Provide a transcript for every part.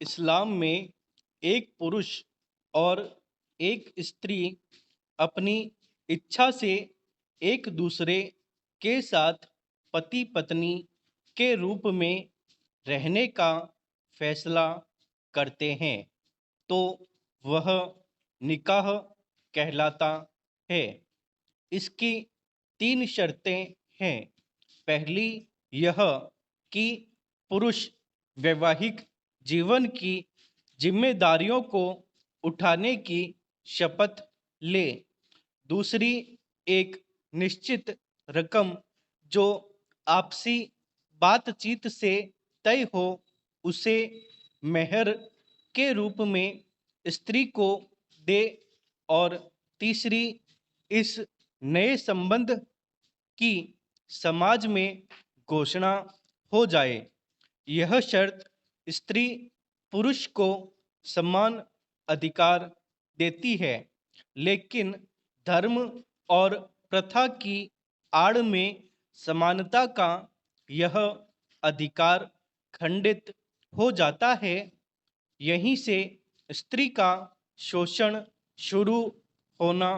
इस्लाम में एक पुरुष और एक स्त्री अपनी इच्छा से एक दूसरे के साथ पति पत्नी के रूप में रहने का फैसला करते हैं तो वह निकाह कहलाता है। इसकी तीन शर्तें हैं। पहली यह कि पुरुष वैवाहिक जीवन की जिम्मेदारियों को उठाने की शपथ ले। दूसरी, एक निश्चित रकम जो आपसी बातचीत से तय हो उसे मेहर के रूप में स्त्री को दे। और तीसरी, इस नए संबंध की समाज में घोषणा हो जाए। यह शर्त स्त्री पुरुष को समान अधिकार देती है, लेकिन धर्म और प्रथा की आड़ में समानता का यह अधिकार खंडित हो जाता है। यहीं से स्त्री का शोषण शुरू होना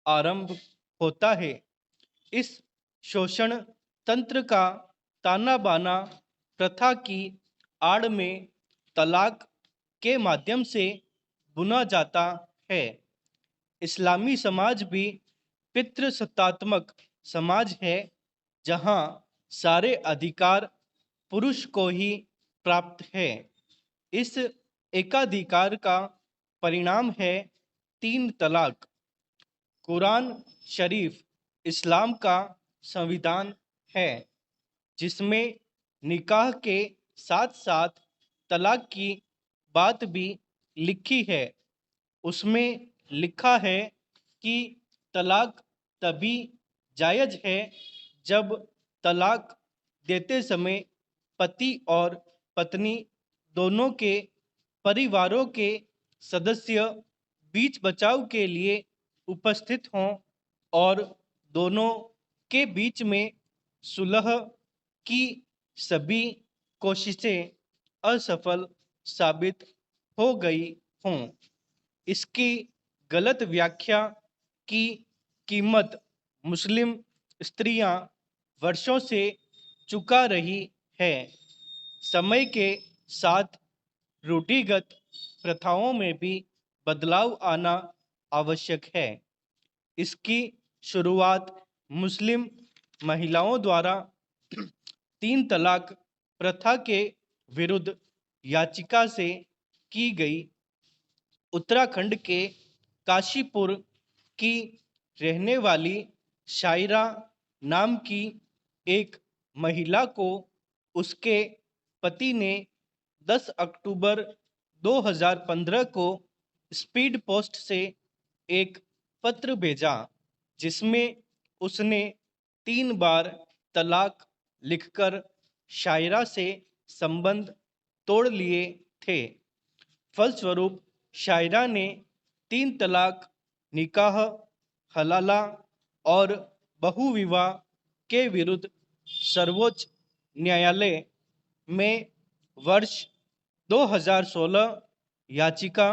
आरंभ होता है। इस शोषण तंत्र का ताना बाना प्रथा की आड़ में तलाक के माध्यम से बुना जाता है। इस्लामी समाज भी पितृसत्तात्मक समाज है, जहाँ सारे अधिकार पुरुष को ही प्राप्त है। इस एकाधिकार का परिणाम है तीन तलाक। कुरान शरीफ इस्लाम का संविधान है, जिसमें निकाह के साथ साथ तलाक की बात भी लिखी है। उसमें लिखा है कि तलाक तभी जायज़ है जब तलाक देते समय पति और पत्नी दोनों के परिवारों के सदस्य बीच बचाव के लिए उपस्थित हों और दोनों के बीच में सुलह की सभी कोशिशें असफल साबित हो गई हों। इसकी गलत व्याख्या की कीमत मुस्लिम स्त्रियां वर्षों से चुका रही है। समय के साथ रूढ़िगत प्रथाओं में भी बदलाव आना आवश्यक है। इसकी शुरुआत मुस्लिम महिलाओं द्वारा तीन तलाक प्रथा के विरुद्ध याचिका से की गई। उत्तराखंड के काशीपुर की रहने वाली शायरा नाम की एक महिला को उसके पति ने 10 अक्टूबर 2015 को स्पीड पोस्ट से एक पत्र भेजा, जिसमें उसने 3 बार तलाक लिखकर शायरा से संबंध तोड़ लिए थे। फलस्वरूप शायरा ने तीन तलाक, निकाह हलाला और बहुविवाह के विरुद्ध सर्वोच्च न्यायालय में वर्ष 2016 याचिका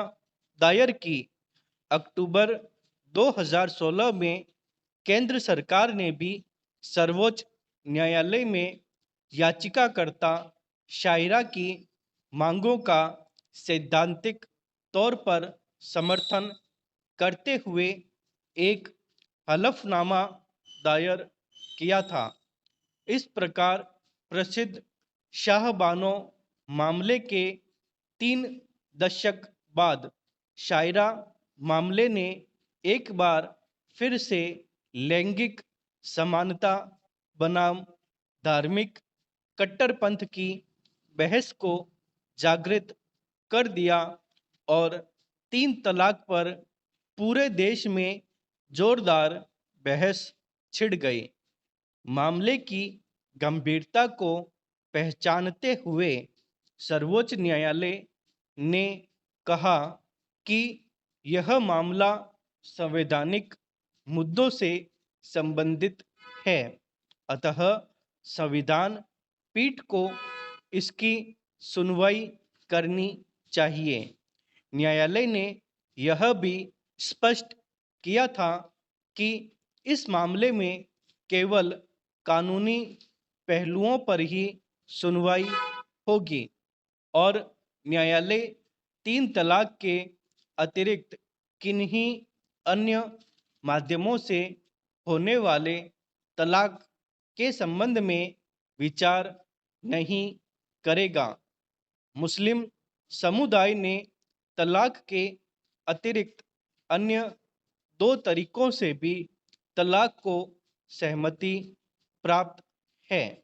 दायर की। अक्टूबर 2016 में केंद्र सरकार ने भी सर्वोच्च न्यायालय में याचिकाकर्ता शायरा की मांगों का सैद्धांतिक तौर पर समर्थन करते हुए एक हलफनामा दायर किया था। इस प्रकार प्रसिद्ध शाहबानो मामले के 3 दशक बाद शायरा मामले ने एक बार फिर से लैंगिक समानता बनाम धार्मिक कट्टरपंथ की बहस को जागृत कर दिया और तीन तलाक पर पूरे देश में जोरदार बहस छिड़ गई। मामले की गंभीरता को पहचानते हुए सर्वोच्च न्यायालय ने कहा कि यह मामला संवैधानिक मुद्दों से संबंधित है, अतः संविधान पीठ को इसकी सुनवाई करनी चाहिए। न्यायालय ने यह भी स्पष्ट किया था कि इस मामले में केवल कानूनी पहलुओं पर ही सुनवाई होगी और न्यायालय तीन तलाक के अतिरिक्त किन्हीं अन्य माध्यमों से होने वाले तलाक के संबंध में विचार नहीं करेगा। मुस्लिम समुदाय ने तलाक के अतिरिक्त अन्य दो तरीकों से भी तलाक को सहमति प्राप्त है।